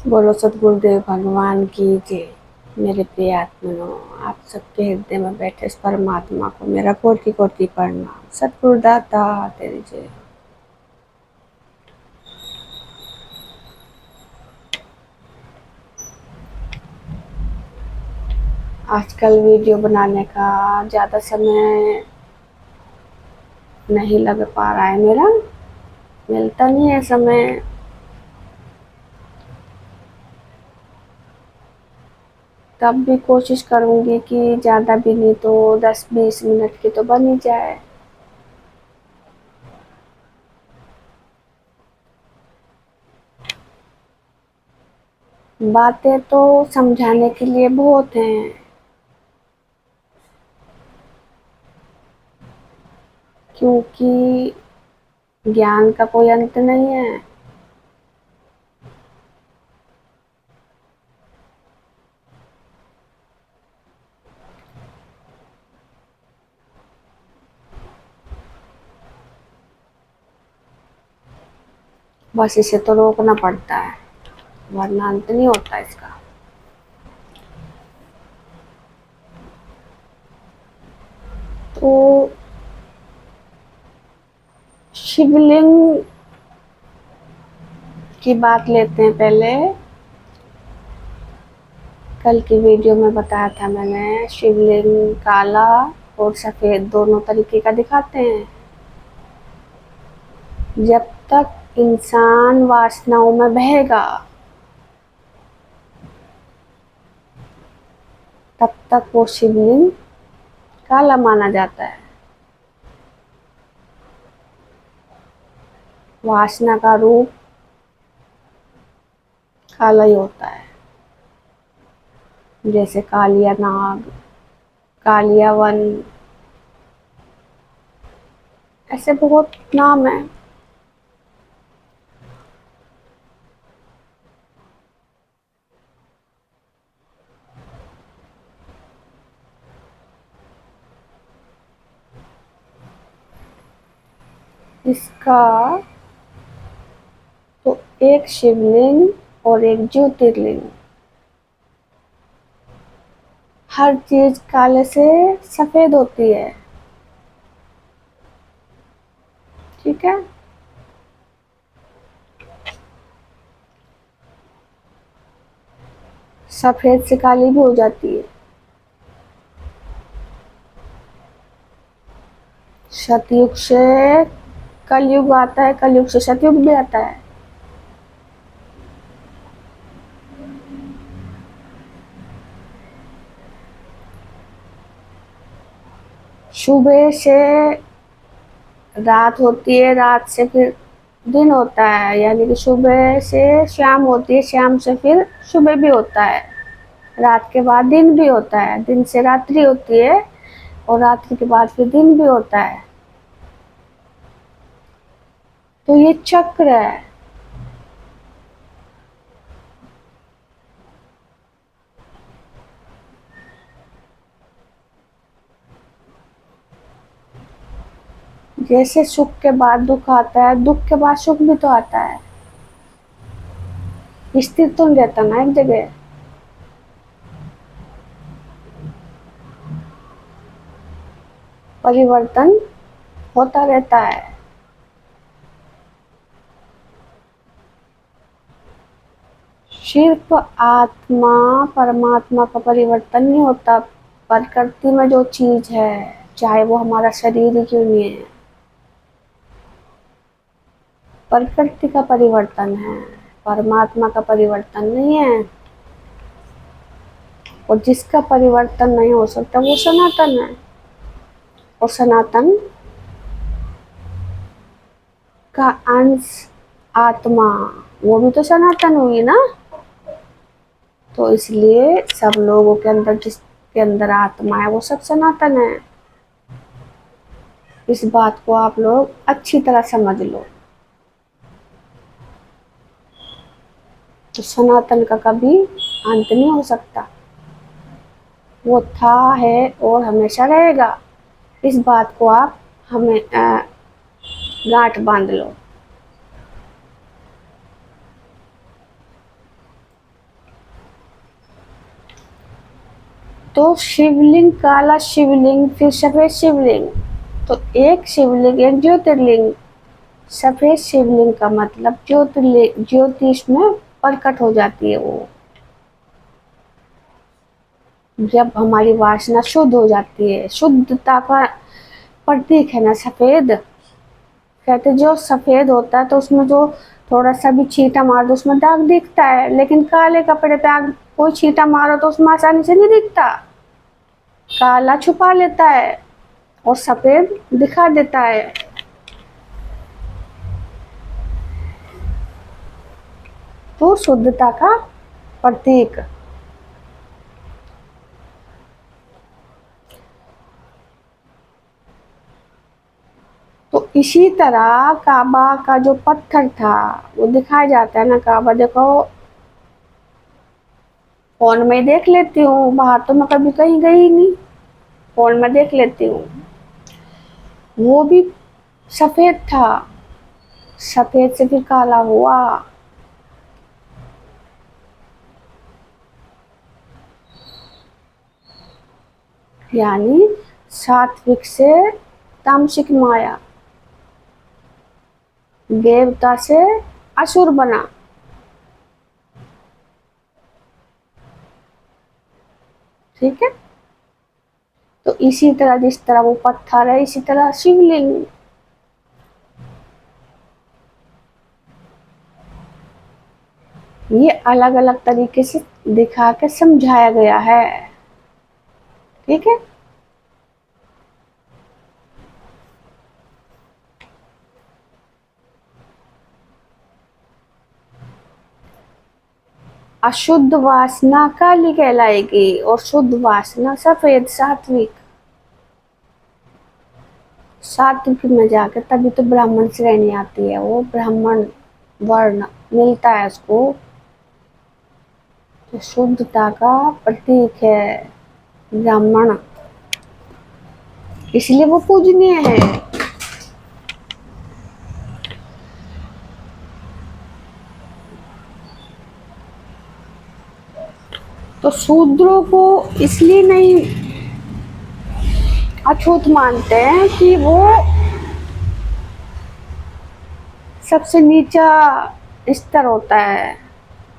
बोलो सदगुरुदेव भगवान की जय। मेरे प्रिय आत्मनो, आप सबके हृदय में बैठे इस परमात्मा को मेरा कोटि कोटि प्रणाम। सतगुरुदाता तेरी जय। आजकल वीडियो बनाने का ज़्यादा समय नहीं लग पा रहा है, मेरा मिलता नहीं है समय। तब भी कोशिश करूँगी कि ज़्यादा भी नहीं तो 10-20 मिनट की तो बन ही जाए। बातें तो समझाने के लिए बहुत हैं, क्योंकि ज्ञान का कोई अंत नहीं है। बस इसे तो रोकना पड़ता है, वरना अंत नहीं होता इसका। तो शिवलिंग की बात लेते हैं पहले। कल की वीडियो में बताया था मैंने, शिवलिंग काला और सफेद दोनों तरीके का दिखाते हैं। जब तक इंसान वासनाओं में बहेगा तब तक वो शिवलिंग काला माना जाता है। वासना का रूप काला ही होता है, जैसे कालिया नाग, कालिया वन, ऐसे बहुत नाम है। इसका तो एक शिवलिंग और एक ज्योतिर्लिंग, हर चीज काले से सफेद होती है, ठीक है। सफेद से काली भी हो जाती है। सतयुग से कलयुग आता है, कलयुग से सतयुग भी आता है। सुबह से रात होती है, रात से फिर दिन होता है, यानी कि सुबह से शाम होती है, शाम से फिर सुबह भी होता है, रात के बाद दिन भी होता है, दिन से रात्रि होती है और रात्रि के बाद फिर दिन भी होता है। तो ये चक्र है। जैसे सुख के बाद दुख आता है, दुख के बाद सुख भी तो आता है। स्थिर तो नहीं रहता ना एक जगह, परिवर्तन होता रहता है। सिर्फ आत्मा परमात्मा का परिवर्तन नहीं होता, प्रकृति में जो चीज है, चाहे वो हमारा शरीर ही क्यों नहीं है, प्रकृति का परिवर्तन है, परमात्मा का परिवर्तन नहीं है। और जिसका परिवर्तन नहीं हो सकता वो सनातन है, और सनातन का अंश आत्मा, वो भी तो सनातन हुई ना। तो इसलिए सब लोगों के अंदर, जिसके अंदर आत्मा है, वो सब सनातन है। इस बात को आप लोग अच्छी तरह समझ लो। तो सनातन का कभी अंत नहीं हो सकता, वो था, है और हमेशा रहेगा। इस बात को आप हमें गांठ बांध लो। तो शिवलिंग, काला शिवलिंग, फिर सफेद शिवलिंग। तो एक शिवलिंग, एक ज्योतिर्लिंग। सफेद शिवलिंग का मतलब ज्योतिर्लिंग, ज्योति इसमें प्रकट हो जाती है वो, जब हमारी वासना शुद्ध हो जाती है। शुद्धता का प्रतीक है ना सफेद। कहते जो सफेद होता है तो उसमें जो थोड़ा सा भी छींटा मार दो उसमें दाग दिखता है, लेकिन काले कपड़े पे आग कोई छींटा मारो तो उसमें आसानी से नहीं दिखता। काला छुपा लेता है और सफेद दिखा देता है। तो शुद्धता का प्रतीक। तो इसी तरह काबा का जो पत्थर था वो दिखाया जाता है ना। काबा देखो, फोन में देख लेती हूँ, बाहर तो मैं कभी कहीं गई नहीं, फोन में देख लेती हूँ। वो भी सफेद था, सफेद से फिर काला हुआ। यानी सात्विक से तामसिक माया, देवता से असुर बना। ठीक है। तो इसी तरह जिस तरह वो पत्थर है, इसी तरह शिवलिंग। ये अलग अलग तरीके से दिखा के समझाया गया है। ठीक है। अशुद्ध वासना काली कहलाएगी और शुद्ध वासना सफेद, सात्विक। सात्विक में जाकर तभी तो ब्राह्मण श्रेणी आती है, वो ब्राह्मण वर्ण मिलता है उसको। तो शुद्धता का प्रतीक है ब्राह्मण, इसलिए वो पूजनीय है। तो शूद्रों को इसलिए नहीं अछूत मानते हैं कि वो सबसे नीचा स्तर होता है।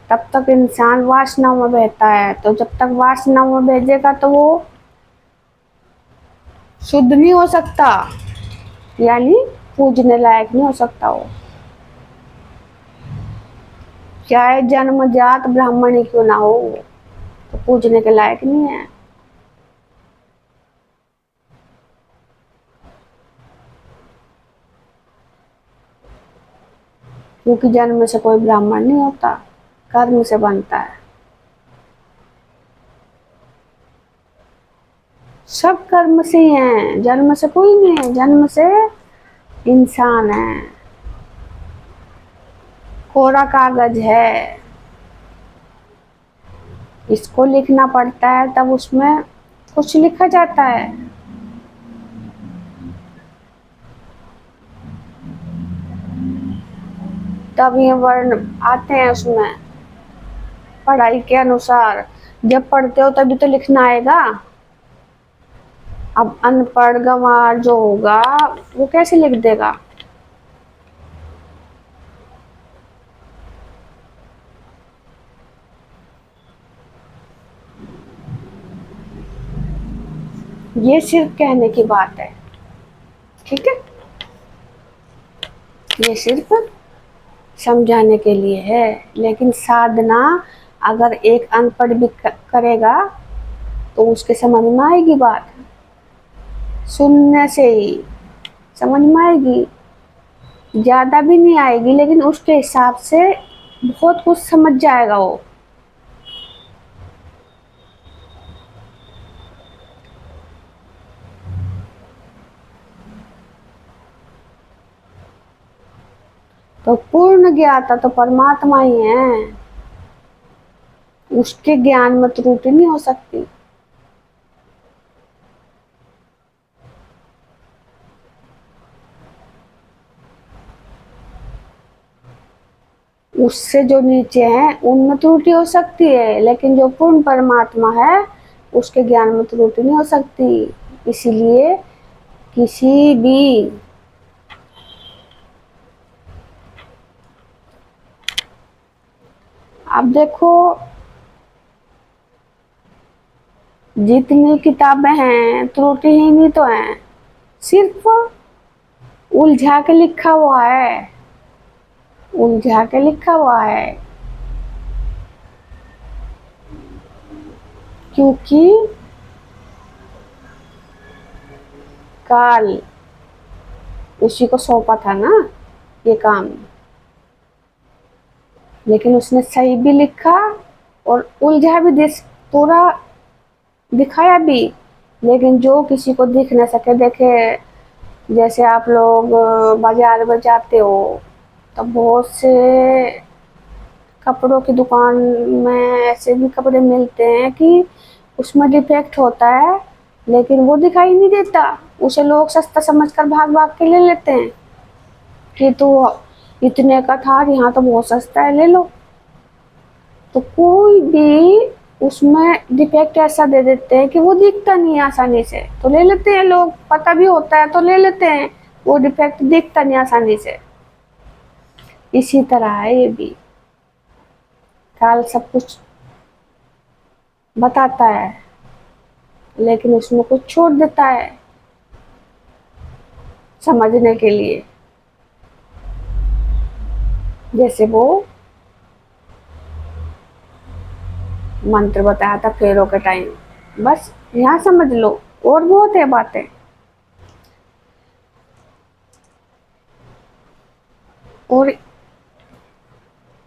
तब तक इंसान वासना में बहता है, तो जब तक वासना में भेजेगा तो वो शुद्ध नहीं हो सकता, यानी पूजने लायक नहीं हो सकता वो, चाहे जन्मजात ब्राह्मण ही क्यों ना हो, तो पूजने के लायक नहीं है। क्योंकि जन्म से कोई ब्राह्मण नहीं होता, कर्म से बनता है। सब कर्म से ही हैं, जन्म से कोई नहीं है, जन्म से इंसान है, कोरा कागज है। इसको लिखना पड़ता है तब उसमें कुछ लिखा जाता है। तब ये वर्ण आते हैं उसमें पढ़ाई के अनुसार। जब पढ़ते हो तभी तो लिखना आएगा। अब अनपढ़ गंवार जो होगा वो कैसे लिख देगा। ये सिर्फ कहने की बात है। ठीक है, ये सिर्फ समझाने के लिए है। लेकिन साधना अगर एक अनपढ़ भी करेगा तो उसके समझ में आएगी बात, सुनने से ही समझ में आएगी। ज्यादा भी नहीं आएगी लेकिन उसके हिसाब से बहुत कुछ समझ जाएगा वो। तो पूर्ण ज्ञाता तो परमात्मा ही है, उसके ज्ञान में त्रुटि नहीं हो सकती। उससे जो नीचे हैं उनमें त्रुटि हो सकती है, लेकिन जो पूर्ण परमात्मा है उसके ज्ञान में त्रुटि नहीं हो सकती। इसीलिए किसी भी अब देखो, जितनी किताबें हैं त्रुटिहीन ही तो हैं, सिर्फ उलझा के लिखा हुआ है, उलझा के लिखा हुआ है। क्योंकि काल उसी को सौंपा था ना ये काम, लेकिन उसने सही भी लिखा और उलझा भी पूरा दिखाया भी। लेकिन जो किसी को दिख न सके, देखे जैसे आप लोग बाजार में जाते हो तो बहुत से कपड़ों की दुकान में ऐसे भी कपड़े मिलते हैं कि उसमें डिफेक्ट होता है, लेकिन वो दिखाई नहीं देता। उसे लोग सस्ता समझकर भाग भाग के ले लेते हैं कि तो इतने का था, यहाँ तो बहुत सस्ता है, ले लो। तो कोई भी उसमें डिफेक्ट ऐसा दे देते हैं कि वो दिखता नहीं है आसानी से, तो ले लेते हैं लोग। पता भी होता है तो ले लेते हैं, वो डिफेक्ट दिखता नहीं आसानी से। इसी तरह है ये भी, काल सब कुछ बताता है लेकिन उसमें कुछ छोड़ देता है समझने के लिए। जैसे वो मंत्र बताया था फेरों के टाइम, बस यहाँ समझ लो, और बहुत है बातें। और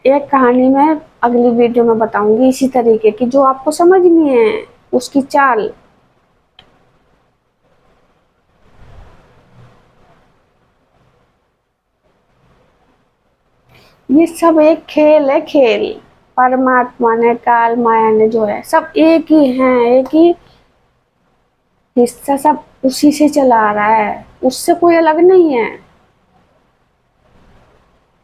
एक कहानी मैं अगली वीडियो में बताऊंगी इसी तरीके की, जो आपको समझनी है उसकी चाल। ये सब एक खेल है, खेल। परमात्मा ने, काल माया ने जो है सब एक ही है, एक ही हिस्सा, सब उसी से चला आ रहा है, उससे कोई अलग नहीं है।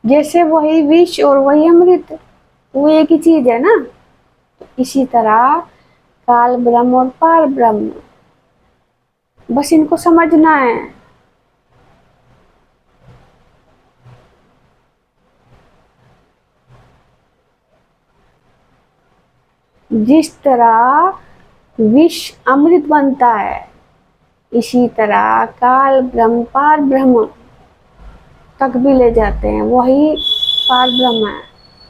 जैसे वही विष और वही अमृत, वो एक ही चीज है ना। इसी तरह काल ब्रह्म और पार ब्रह्म, बस इनको समझना है। जिस तरह विष अमृत बनता है, इसी तरह काल ब्रह्म पार ब्रह्म तक भी ले जाते हैं। वही पार ब्रह्म है,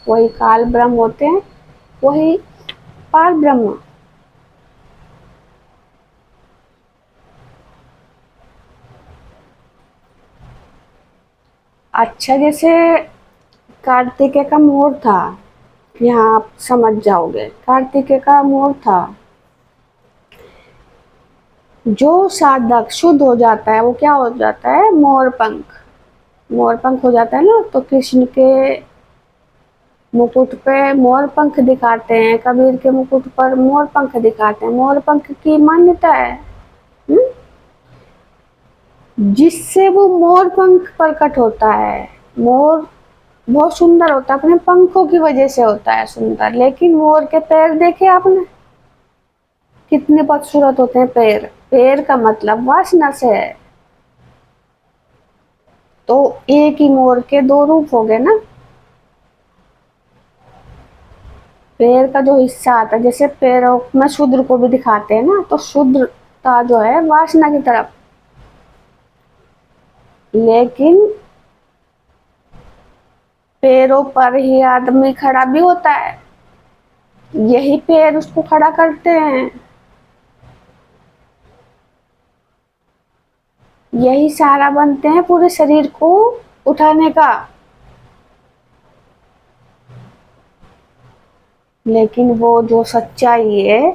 वही काल ब्रह्म होते हैं, वही पार ब्रह्म। अच्छा, जैसे कार्तिकेय का मोर था, यहाँ आप समझ जाओगे। कार्तिकेय का मोर था, जो साधक शुद्ध हो जाता है वो क्या हो जाता है, मोर पंख। मोर पंख हो जाता है ना, तो कृष्ण के मुकुट पे मोर पंख दिखाते हैं, कबीर के मुकुट पर मोर पंख दिखाते हैं। मोर पंख की मान्यता है। हुँ? जिससे वो मोर पंख प्रकट होता है। मोर बहुत सुंदर होता है, अपने पंखों की वजह से होता है सुंदर। लेकिन मोर के पैर देखे आपने, कितने बदसूरत होते हैं पैर। पैर का मतलब वासना से है। तो एक ही मोर के दो रूप हो गए ना। पैर का जो हिस्सा आता है, जैसे पैरों में शूद्र को भी दिखाते हैं ना, तो शूद्रता जो है वासना की तरफ। लेकिन पैरों पर ही आदमी खड़ा भी होता है, यही पैर उसको खड़ा करते हैं, यही सहारा बनते हैं पूरे शरीर को उठाने का। लेकिन वो जो सच्चाई है,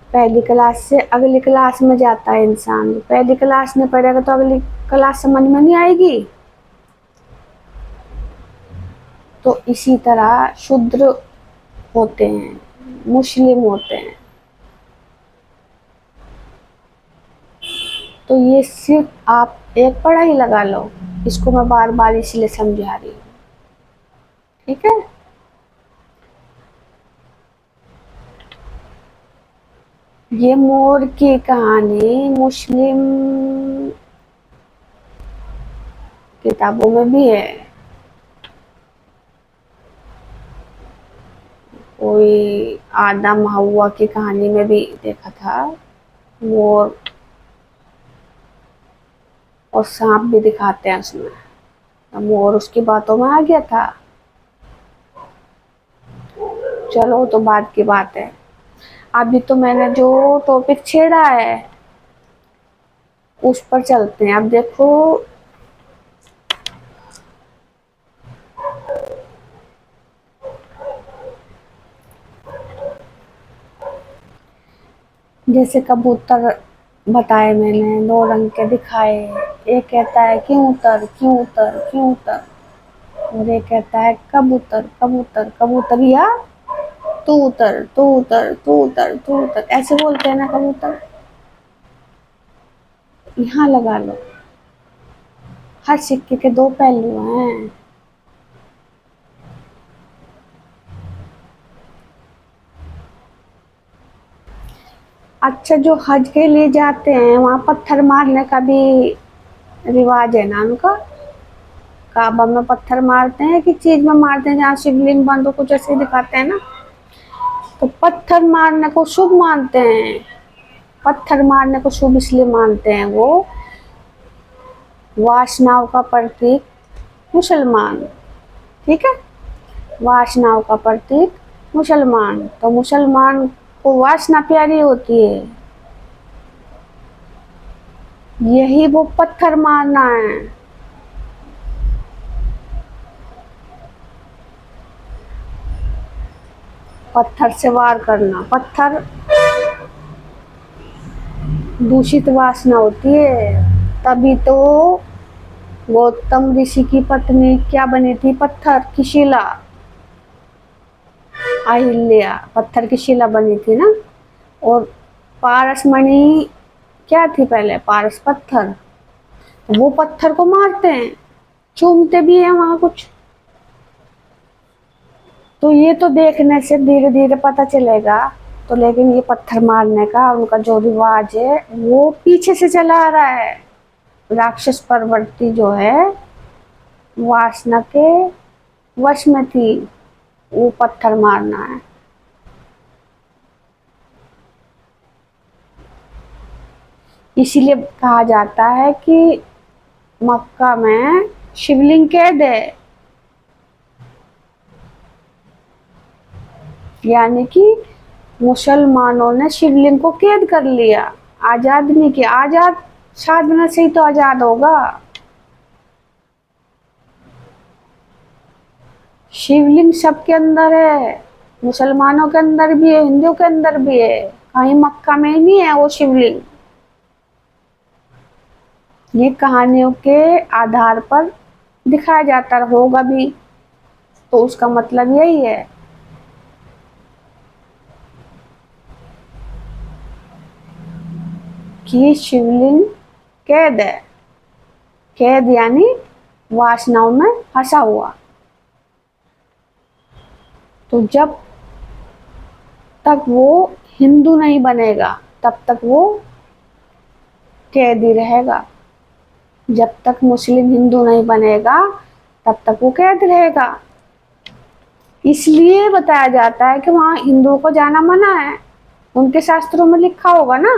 पहली क्लास से अगली क्लास में जाता है इंसान। पहली क्लास में पढ़ेगा तो अगली क्लास समझ में नहीं आएगी। तो इसी तरह शूद्र होते हैं, मुस्लिम होते हैं। तो ये सिर्फ आप एक पढ़ाई लगा लो, इसको मैं बार बार इसलिए समझा रही हूँ, ठीक है। ये मोर की कहानी मुस्लिम किताबों में भी है। कोई आदम हवा की कहानी में भी देखा था। मोर और सांप भी दिखाते हैं उसमें। अब मोर उसकी बातों में आ गया था। चलो तो बात की बात है। अभी तो मैंने जो टॉपिक छेड़ा है उस पर चलते हैं। अब देखो, जैसे कबूतर बताए मैंने, दो रंग के दिखाए। एक कहता है क्यों उतर क्यों उतर क्यों उतर, और एक कहता है कबूतर कबूतर कबूतरिया तू उतर तू उतर तू उतर तू उतर, ऐसे बोलते हैं ना कबूतर। यहाँ लगा लो, हर सिक्के के दो पहलू हैं। अच्छा, जो हज के लिए जाते हैं वहां पत्थर मारने का भी रिवाज है ना उनका। काबा में पत्थर मारते हैं कि चीज में मारते हैं जहाँ शिवलिंग बंद हो, कुछ ऐसे दिखाते हैं ना। तो पत्थर मारने को शुभ मानते हैं। पत्थर मारने को शुभ इसलिए मानते हैं, वो वासनाओं का प्रतीक मुसलमान। ठीक है, वासनाओं का प्रतीक मुसलमान। तो मुसलमान को वासना प्यारी होती है, यही वो पत्थर मारना है। पत्थर से वार करना, पत्थर दूषित वासना होती है। तभी तो गौतम ऋषि की पत्नी क्या बनी थी, पत्थर की शिला। अहिल्या पत्थर की शिला बनी थी ना। और पारसमणि क्या थी पहले, पारस पत्थर। वो पत्थर को मारते हैं, चूमते भी हैं वहां कुछ। तो ये तो देखने से धीरे धीरे पता चलेगा। तो लेकिन ये पत्थर मारने का उनका जो रिवाज है वो पीछे से चला आ रहा है। राक्षस प्रवृत्ति जो है वासना के वश में थी, वो पत्थर मारना है। इसीलिए कहा जाता है कि मक्का में शिवलिंग कैद है, यानी कि मुसलमानों ने शिवलिंग को कैद कर लिया। आजाद नहीं किया। आजाद साधना से ही तो आजाद होगा। शिवलिंग सबके अंदर है, मुसलमानों के अंदर भी है, हिंदुओं के अंदर भी है। कहीं मक्का में ही नहीं है वो शिवलिंग। ये कहानियों के आधार पर दिखाया जाता होगा भी, तो उसका मतलब यही है कि शिवलिंग कैद है। कैद यानी वासनाओं में फंसा हुआ। तो जब तक वो हिंदू नहीं बनेगा तब तक वो कैदी रहेगा। जब तक मुस्लिम हिंदू नहीं बनेगा तब तक वो कैद रहेगा। इसलिए बताया जाता है कि वहां हिंदुओं को जाना मना है। उनके शास्त्रों में लिखा होगा ना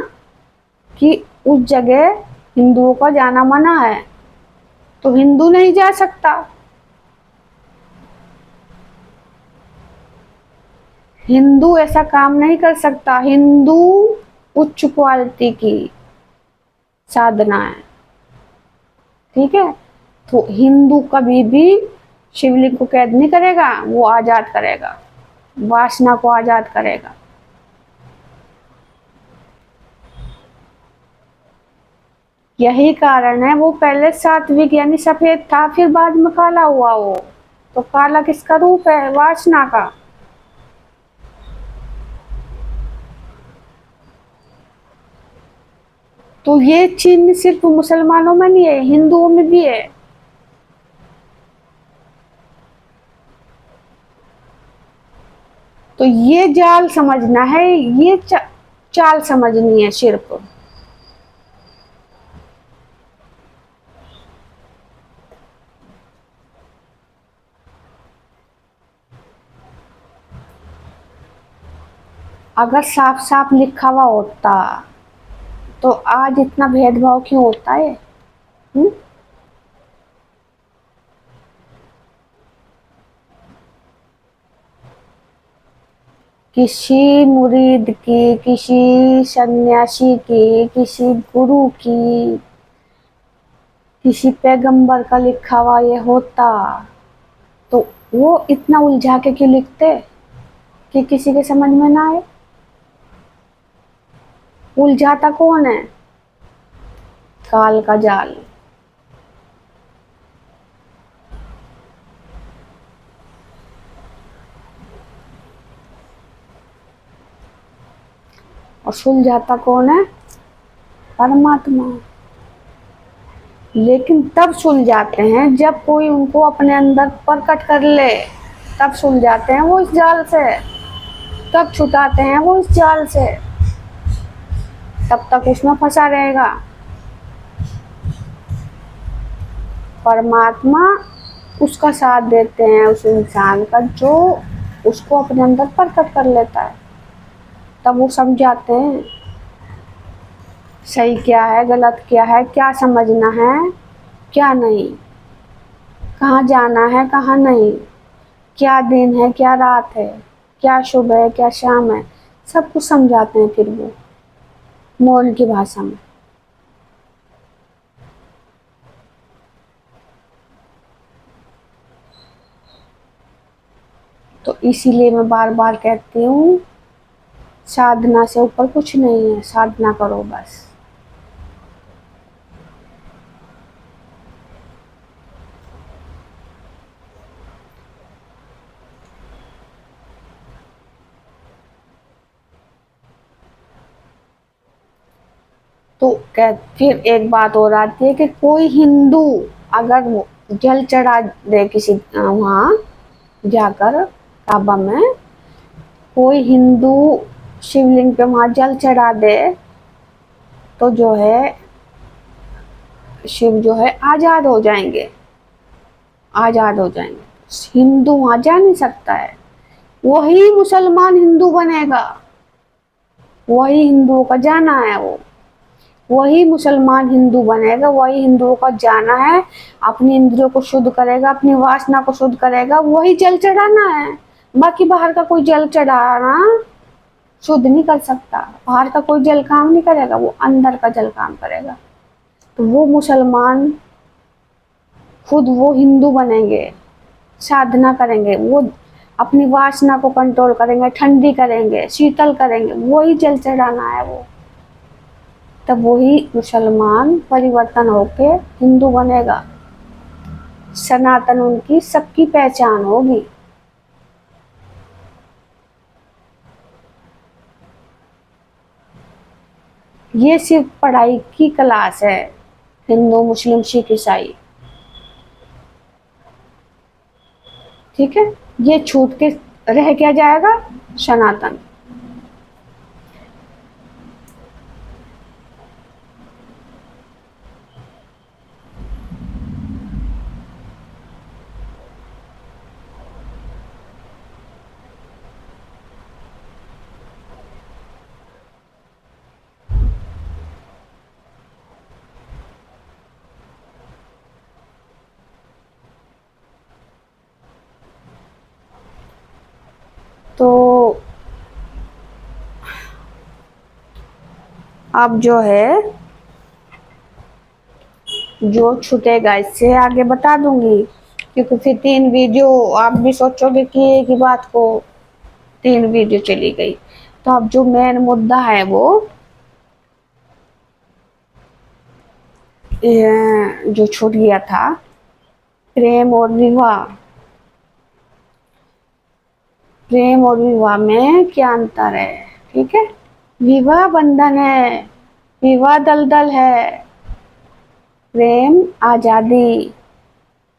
कि उस जगह हिंदुओं का जाना मना है, तो हिंदू नहीं जा सकता। हिंदू ऐसा काम नहीं कर सकता। हिंदू उच्च क्वालिटी की साधना है। ठीक है, तो हिंदू कभी भी शिवलिंग को कैद नहीं करेगा, वो आजाद करेगा, वासना को आजाद करेगा। यही कारण है वो पहले सात्विक यानी सफेद था, फिर बाद में काला हुआ वो। तो काला किसका रूप है, वासना का। तो ये चिन्ह सिर्फ मुसलमानों में नहीं है, हिंदुओं में भी है। तो ये जाल समझना है, ये चाल समझनी है सिर्फ। अगर साफ साफ लिखा हुआ होता तो आज इतना भेदभाव क्यों होता है? हुँ? किसी मुरीद की, किसी सन्यासी की, किसी गुरु की, किसी पैगंबर का लिखा हुआ ये होता तो वो इतना उलझा के क्यों लिखते कि किसी के समझ में ना आए? उलझाता कौन है? काल का जाल। और सुलझाता कौन है? परमात्मा। लेकिन तब सुलझाते हैं जब कोई उनको अपने अंदर प्रकट कर ले, तब सुलझाते हैं वो इस जाल से, तब छुटाते हैं वो इस जाल से, तब तक उसमें फंसा रहेगा। परमात्मा उसका साथ देते हैं उस इंसान का जो उसको अपने अंदर प्रकट कर लेता है, तब वो समझाते हैं सही क्या है, गलत क्या है, क्या समझना है, क्या नहीं, कहाँ जाना है, कहाँ नहीं, क्या दिन है, क्या रात है, क्या शुभ है, क्या शाम है, सब कुछ समझाते हैं फिर वो मौन की भाषा में। तो इसीलिए मैं बार बार कहती हूँ साधना से ऊपर कुछ नहीं है, साधना करो बस। तो कह फिर एक बात और आती है कि कोई हिंदू अगर वो जल चढ़ा दे किसी वहाँ जाकर काबा में, कोई हिंदू शिवलिंग पे वहाँ जल चढ़ा दे तो जो है शिव जो है आजाद हो जाएंगे, आजाद हो जाएंगे। हिंदू वहाँ जा नहीं सकता है, वही मुसलमान हिंदू बनेगा, वही हिंदुओं का जाना है वो, वही मुसलमान हिंदू बनेगा, वही हिंदुओं का जाना है, अपनी इंद्रियों को शुद्ध करेगा, अपनी वासना को शुद्ध करेगा, वही जल चढ़ाना है। बाकी बाहर का कोई जल चढ़ाना शुद्ध नहीं कर सकता, बाहर का कोई जल काम नहीं करेगा, वो अंदर का जल काम करेगा। तो वो मुसलमान खुद वो हिंदू बनेंगे, साधना करेंगे, वो अपनी वासना को कंट्रोल करेंगे, ठंडी करेंगे, शीतल करेंगे, वही जल चढ़ाना है वो, तब वही मुसलमान परिवर्तन होके हिंदू बनेगा, सनातन उनकी सबकी पहचान होगी। ये सिर्फ पढ़ाई की क्लास है, हिंदू मुस्लिम सिख ईसाई, ठीक है? ये छूट के रह क्या जाएगा? सनातन। तो अब जो है जो छूटेगा इससे आगे बता दूंगी, क्योंकि फिर 3 वीडियो आप भी सोचोगे कि एक ही बात को 3 वीडियो चली गई। तो अब जो मेन मुद्दा है वो जो छूट गया था, प्रेम और विवाह। प्रेम और विवाह में क्या अंतर है? ठीक है, विवाह बंधन है, विवाह दलदल है, प्रेम आजादी,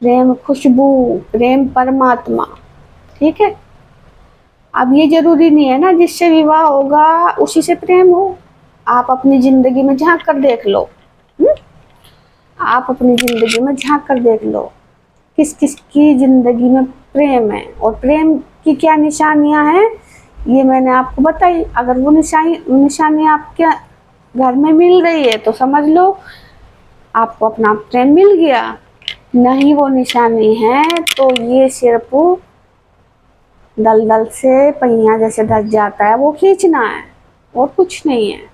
प्रेम खुशबू, प्रेम परमात्मा, ठीक है? अब ये जरूरी नहीं है ना जिससे विवाह होगा उसी से प्रेम हो। आप अपनी जिंदगी में झांक कर देख लो। हुँ? आप अपनी जिंदगी में झांक कर देख लो किस किस की जिंदगी में प्रेम है और प्रेम की क्या निशानियां हैं, ये मैंने आपको बताई। अगर वो निशानी आपके घर में मिल रही है तो समझ लो आपको अपना प्रेम मिल गया। नहीं वो निशानी है तो ये सिर्फ दलदल से पहिया जैसे धस जाता है, वो खींचना है और कुछ नहीं है।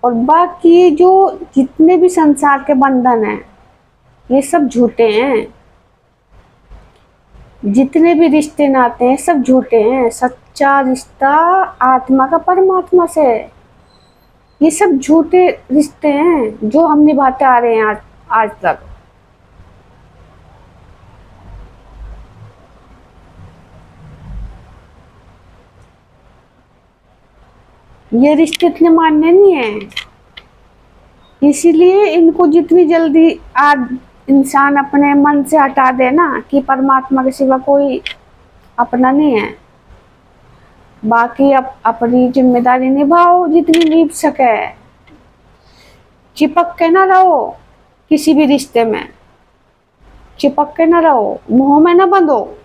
और बाकी जो जितने भी संसार के बंधन हैं ये सब झूठे हैं। जितने भी रिश्ते नाते हैं सब झूठे हैं। सच्चा रिश्ता आत्मा का परमात्मा से है। ये सब झूठे रिश्ते हैं जो हम निभाते आ रहे हैं आज तक। ये रिश्ते इतने मान्य नहीं है, इसीलिए इनको जितनी जल्दी आज इंसान अपने मन से हटा दे ना कि परमात्मा के सिवा कोई अपना नहीं है। बाकी अपनी जिम्मेदारी निभाओ जितनी निभ सके। चिपक के ना रहो किसी भी रिश्ते में, चिपक के ना रहो, मोह में ना बंधो।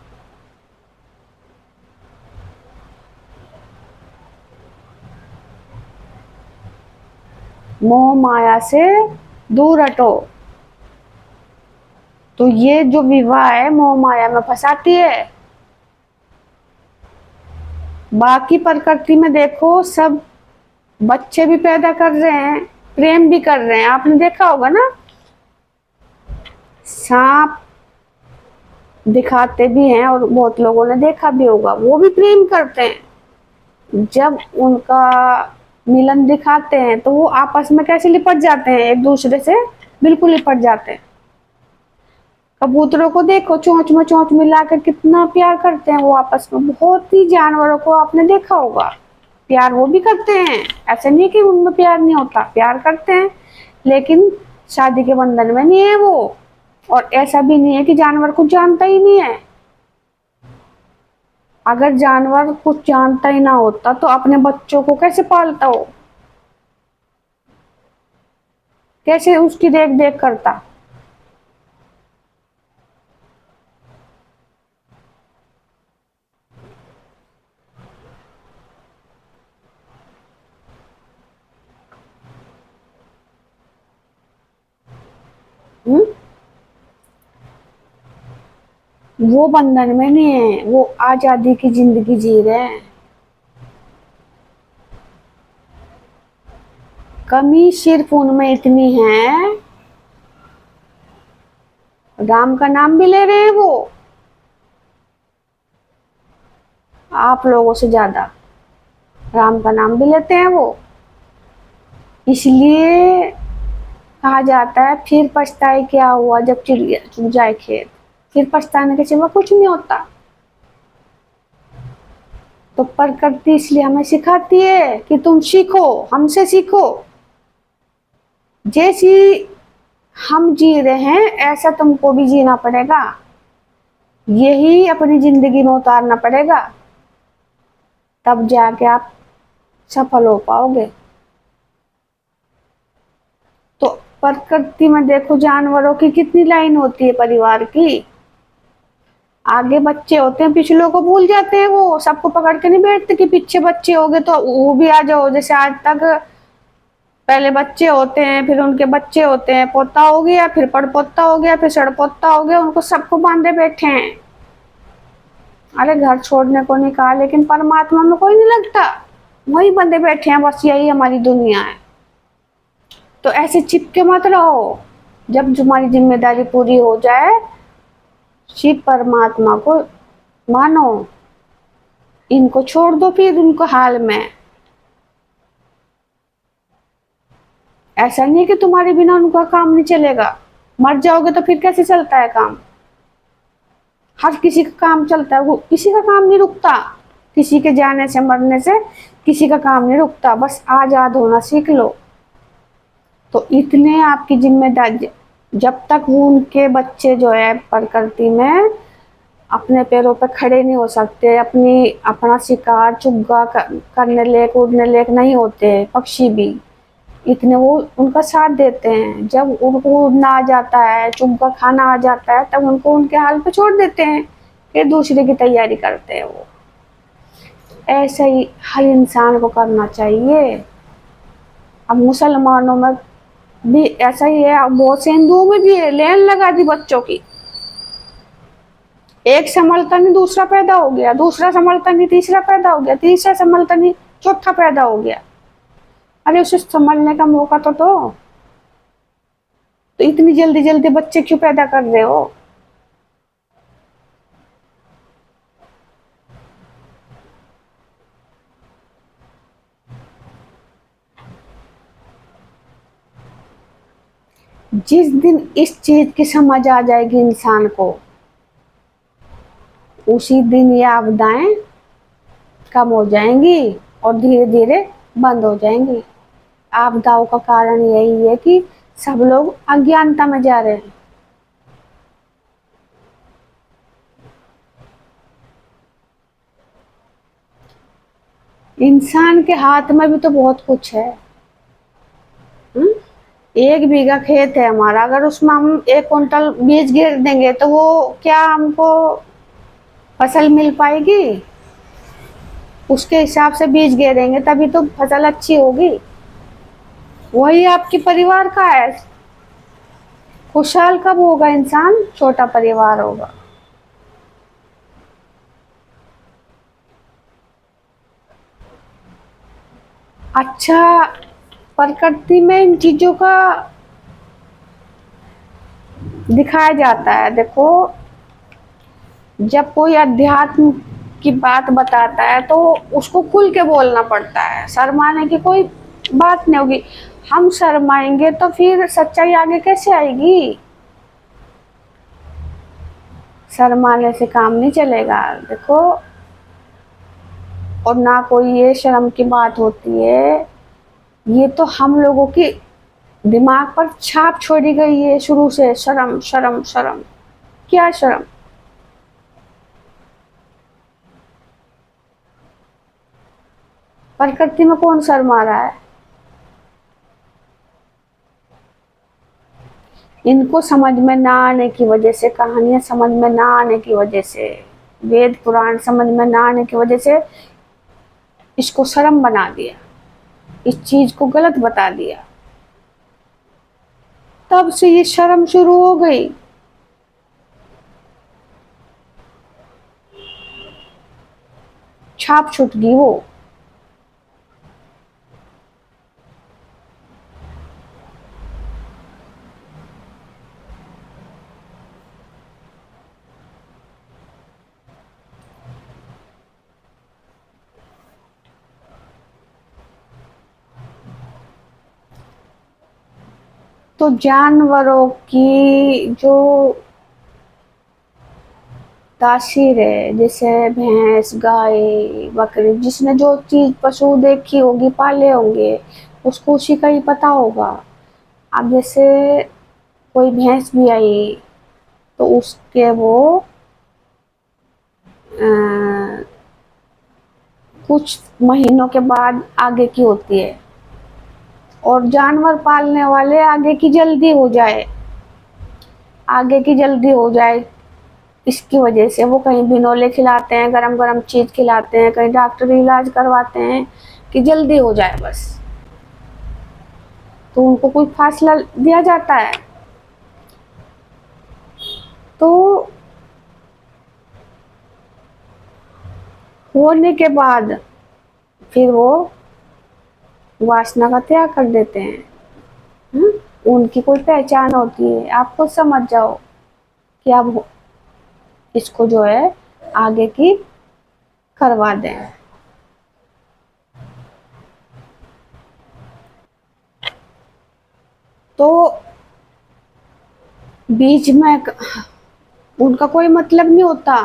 मोह माया से दूर हटो। तो ये जो विवाह है मोह माया में फंसाती है। बाकी प्रकृति में देखो सब बच्चे भी पैदा कर रहे हैं, प्रेम भी कर रहे हैं। आपने देखा होगा ना, सांप दिखाते भी हैं और बहुत लोगों ने देखा भी होगा, वो भी प्रेम करते हैं। जब उनका मिलन दिखाते हैं तो वो आपस में कैसे लिपट जाते हैं, एक दूसरे से बिल्कुल लिपट जाते हैं। कबूतरों को देखो चोंच में चोंच मिलाकर कितना प्यार करते हैं वो आपस में। बहुत ही जानवरों को आपने देखा होगा, प्यार वो भी करते हैं। ऐसे नहीं कि उनमें प्यार नहीं होता, प्यार करते हैं, लेकिन शादी के बंधन में नहीं है वो। और ऐसा भी नहीं है कि जानवर कुछ जानता ही नहीं है। अगर जानवर कुछ जानता ही ना होता तो अपने बच्चों को कैसे पालता हो, कैसे उसकी देख देख करता। हुँ? वो बंधन में नहीं है, वो आजादी की जिंदगी जी रहे हैं। कमी सिर्फ उनमें इतनी है, राम का नाम भी ले रहे हैं वो आप लोगों से ज्यादा। राम का नाम भी लेते हैं वो, इसलिए कहा जाता है फिर पछताए क्या हुआ जब चिड़िया चुग जाए खेत। फिर पछताने के सिवा कुछ नहीं होता। तो प्रकृति इसलिए हमें सिखाती है कि तुम सीखो, हमसे सीखो। जैसी हम जी रहे हैं ऐसा तुमको भी जीना पड़ेगा, यही अपनी जिंदगी में उतारना पड़ेगा, तब जाके आप सफल हो पाओगे। तो प्रकृति में देखो जानवरों की कितनी लाइन होती है परिवार की। आगे बच्चे होते हैं, पिछलों को भूल जाते हैं, वो सबको पकड़ के नहीं बैठते कि पीछे बच्चे हो गए तो वो भी आ जाओ। जैसे आज तक पहले बच्चे होते हैं, फिर उनके बच्चे होते हैं, पोता हो गया, फिर पड़पोता हो गया, फिर सड़पोता हो गया, उनको सबको बांधे बैठे हैं। अरे घर छोड़ने को नहीं कहा, लेकिन परमात्मा में कोई नहीं लगता, वही बंधे बैठे हैं, बस यही हमारी दुनिया है। तो ऐसे चिपके मत रहो। जब तुम्हारी जिम्मेदारी पूरी हो जाए शिव परमात्मा को मानो, इनको छोड़ दो फिर उनको हाल में। ऐसा नहीं है कि तुम्हारे बिना उनका काम नहीं चलेगा, मर जाओगे तो फिर कैसे चलता है काम। हर किसी का काम चलता है, वो किसी का काम नहीं रुकता। किसी के जाने से मरने से किसी का काम नहीं रुकता, बस आजाद होना सीख लो। तो इतने आपकी जिम्मेदारी, जब तक वो उनके बच्चे जो है प्रकृति में अपने पैरों पर खड़े नहीं हो सकते, अपनी अपना शिकार चुग्गा करने लायक उड़ने लायक नहीं होते पक्षी भी, इतने वो उनका साथ देते हैं। जब उनको उड़ना आ जाता है, चुग्गा खाना आ जाता है, तब उनको उनके हाल पे छोड़ देते हैं, फिर दूसरे की तैयारी करते हैं वो। ऐसा ही हर इंसान को करना चाहिए। अब मुसलमानों में भी ऐसा ही है, अब बहुत से हिंदुओं में भी है, लेन लगा दी बच्चों की। एक संभलता नहीं दूसरा पैदा हो गया, दूसरा संभलता नहीं तीसरा पैदा हो गया, तीसरा संभलता नहीं चौथा पैदा हो गया। अरे उसे संभलने का मौका तो दो। तो इतनी जल्दी जल्दी बच्चे क्यों पैदा कर रहे हो? जिस दिन इस चीज की समझ आ जाएगी इंसान को, उसी दिन ये आपदाएं कम हो जाएंगी और धीरे धीरे बंद हो जाएंगी। आपदाओं का कारण यही है कि सब लोग अज्ञानता में जा रहे हैं। इंसान के हाथ में भी तो बहुत कुछ है। हुँ? 1 बीघा खेत है हमारा, अगर उसमें हम 1 कुंटल बीज गिर देंगे तो वो क्या हमको फसल मिल पाएगी? उसके हिसाब से बीज गिरेंगे तभी तो फसल अच्छी होगी। वही आपके परिवार का है। खुशहाल कब होगा इंसान? छोटा परिवार होगा। अच्छा, प्रकृति में इन चीजों का दिखाया जाता है। देखो, जब कोई अध्यात्म की बात बताता है तो उसको खुल के बोलना पड़ता है, शर्माने की कोई बात नहीं होगी। हम शर्माएंगे तो फिर सच्चाई आगे कैसे आएगी? शर्माने से काम नहीं चलेगा। देखो, और ना कोई ये शर्म की बात होती है, ये तो हम लोगों की दिमाग पर छाप छोड़ी गई है शुरू से, शर्म शर्म शर्म। क्या शर्म? प्रकृति में कौन शर्मा रहा है? इनको समझ में ना आने की वजह से, कहानियां समझ में ना आने की वजह से, वेद पुराण समझ में ना आने की वजह से इसको शर्म बना दिया, इस चीज को गलत बता दिया। तब से ये शर्म शुरू हो गई। छाप छूट गई वो। तो जानवरों की जो तासीर है, जैसे भैंस गाय बकरी, जिसने जो चीज पशु देखी होगी पाले होंगे, उसको उसी का ही पता होगा। अब जैसे कोई भैंस भी आई तो उसके वो अ, कुछ महीनों के बाद आगे की होती है। और जानवर पालने वाले आगे की जल्दी हो जाए, आगे की जल्दी हो जाए, इसकी वजह से वो कहीं भिनोले खिलाते हैं, गरम गरम चीज खिलाते हैं, कहीं डॉक्टरी इलाज करवाते हैं कि जल्दी हो जाए बस। तो उनको कोई फासला दिया जाता है। तो होने के बाद फिर वो वासना का त्याग कर देते हैं। हम्म? उनकी कोई पहचान होती है। आप खुद समझ जाओ कि आप इसको जो है आगे की करवा दें। तो बीच में उनका कोई मतलब नहीं होता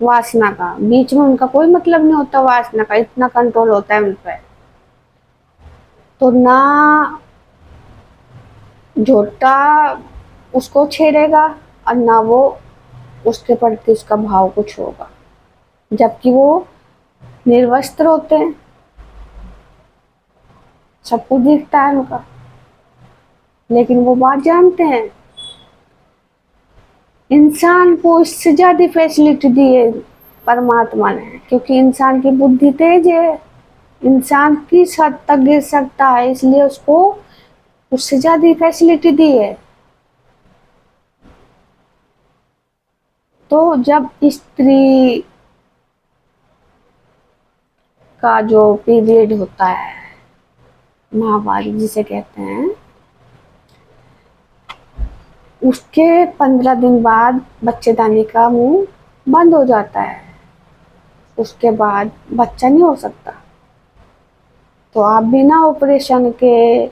वासना का, बीच में उनका कोई मतलब नहीं होता वासना का, इतना कंट्रोल होता है उन पर। तो ना झोटा उसको छेड़ेगा और ना वो उसके प्रति उसका भाव कुछ होगा, जबकि वो निर्वस्त्र होते हैं, सब कुछ दिखता है उनका, लेकिन वो बात जानते हैं। इंसान को इससे ज्यादा फैसिलिटी दी है परमात्मा ने, क्योंकि इंसान की बुद्धि तेज है, इंसान किस हद तक गिर सकता है, इसलिए उसको उससे ज्यादा फैसिलिटी दी है। तो जब स्त्री का जो पीरियड होता है, माहवारी जिसे कहते हैं, उसके 15 दिन बाद बच्चेदानी का मुंह बंद हो जाता है, उसके बाद बच्चा नहीं हो सकता। तो आप बिना ऑपरेशन के,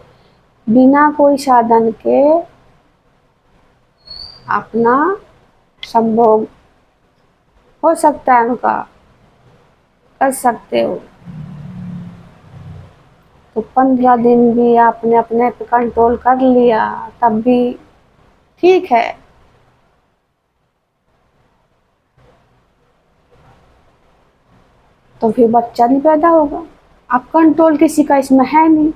बिना कोई साधन के अपना संभोग हो सकता है उनका, कर सकते हो। तो 15 दिन भी आपने अपने पे कंट्रोल कर लिया, तब भी ठीक है। तो फिर बच्चा नहीं पैदा होगा। अब कंट्रोल किसी का इसमें है नहीं,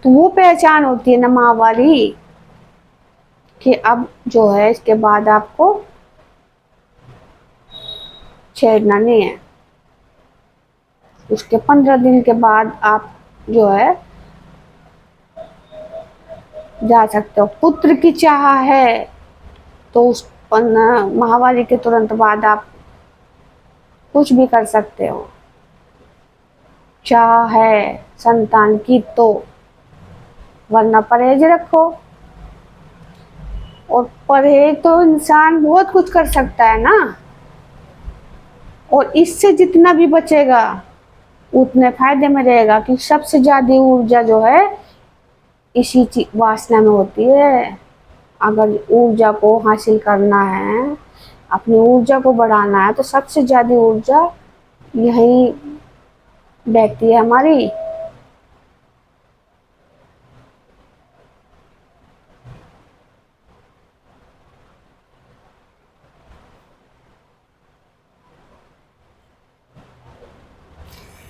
तो वो पहचान होती है ना माहवारी, कि अब जो है इसके बाद आपको छेड़ना नहीं है। उसके 15 दिन के बाद आप जो है जा सकते हो। पुत्र की चाह है तो उस माहवारी के तुरंत बाद आप कुछ भी कर सकते हो। चाह है संतान की तो, वरना परहेज रखो। और परहेज तो इंसान बहुत कुछ कर सकता है ना, और इससे जितना भी बचेगा उतने फायदे में रहेगा, कि सबसे ज्यादा ऊर्जा जो है इसी वासना में होती है। अगर ऊर्जा को हासिल करना है, अपनी ऊर्जा को बढ़ाना है, तो सबसे ज्यादा ऊर्जा यही बहती है हमारी।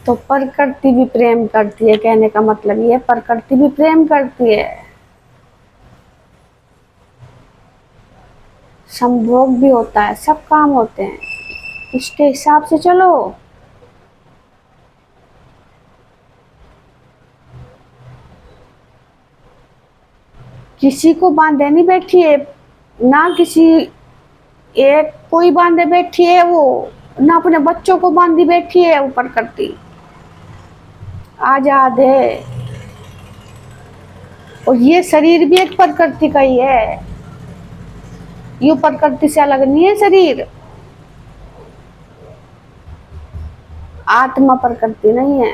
तो प्रकृति भी प्रेम करती है, कहने का मतलब ये है प्रकृति भी प्रेम करती है, संभोग भी होता है, सब काम होते हैं, इसके हिसाब से चलो। किसी को बांधे नहीं बैठी है, ना किसी एक कोई बांधे बैठी है वो, ना अपने बच्चों को बांधी बैठी है, ऊपर करती आजाद है। और ये शरीर भी एक प्रकृति का ही है, ये प्रकृति से अलग नहीं है शरीर, आत्मा प्रकृति नहीं है।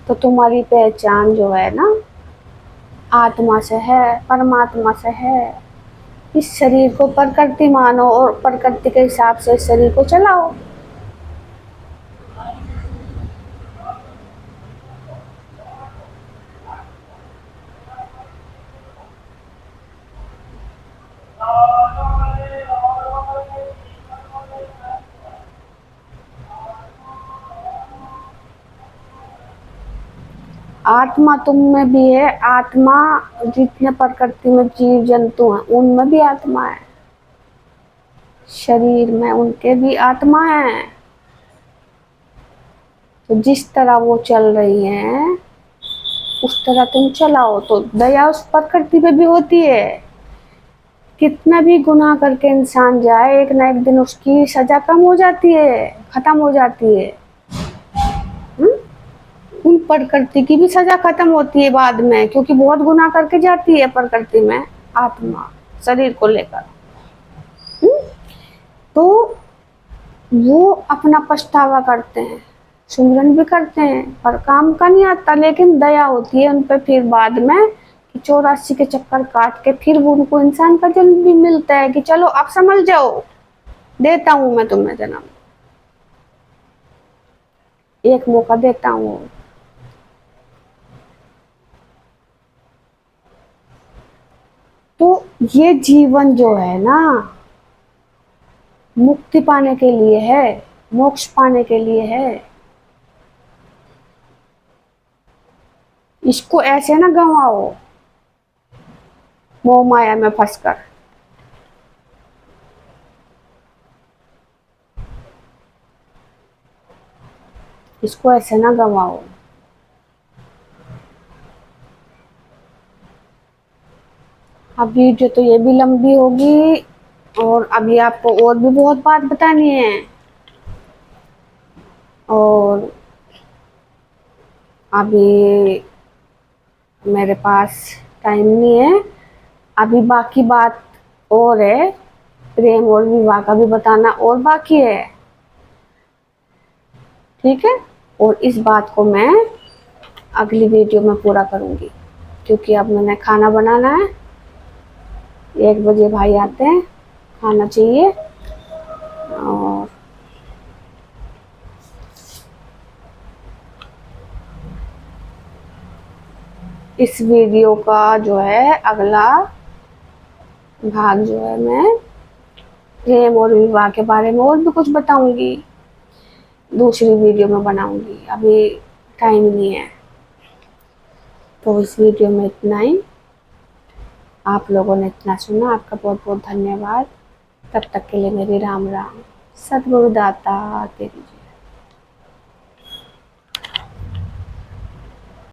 तो तुम्हारी पहचान जो है ना आत्मा से है, परमात्मा से है। इस शरीर को प्रकृति मानो और प्रकृति के हिसाब से इस शरीर को चलाओ। आत्मा तुम में भी है, आत्मा जितने प्रकृति में जीव जंतु हैं उनमें भी आत्मा है, शरीर में उनके भी आत्मा है। तो जिस तरह वो चल रही हैं उस तरह तुम चलाओ, तो दया उस प्रकृति पे भी होती है। कितना भी गुनाह करके इंसान जाए, एक ना एक दिन उसकी सजा कम हो जाती है, खत्म हो जाती है। हुँ? उन प्रकृति की भी सजा खत्म होती है बाद में, क्योंकि बहुत गुनाह करके जाती है प्रकृति में आत्मा शरीर को लेकर। तो वो अपना पछतावा करते हैं, सुमिरन भी करते हैं, पर काम का नहीं आता, लेकिन दया होती है उन पे फिर बाद में, कि 84 के चक्कर काट के फिर वो उनको इंसान का जन्म भी मिलता है, कि चलो अब समझ जाओ, देता हूँ मैं तुम्हें जन्म, एक मौका देता हूँ। तो ये जीवन जो है ना, मुक्ति पाने के लिए है, मोक्ष पाने के लिए है। इसको ऐसे ना गंवाओ मोह माया में फंसकर। इसको ऐसे ना गंवाओ। अब वीडियो तो ये भी लंबी होगी, और अभी आपको और भी बहुत बात बतानी है, और अभी मेरे पास टाइम नहीं है। अभी बाकी बात और है, प्रेम और विवाह का भी बताना और बाकी है, ठीक है। और इस बात को मैं अगली वीडियो में पूरा करूंगी, क्योंकि अब मैंने खाना बनाना है। 1 बजे भाई आते हैं, खाना चाहिए। और इस वीडियो का जो है अगला भाग जो है, मैं प्रेम और विवाह के बारे में और भी कुछ बताऊंगी, दूसरी वीडियो में बनाऊंगी। अभी टाइम नहीं है, तो इस वीडियो में इतना ही। आप लोगों ने इतना सुना, आपका बहुत बहुत धन्यवाद। तब तक के लिए मेरी राम राम। सद्गुरु दाता तेरी जय।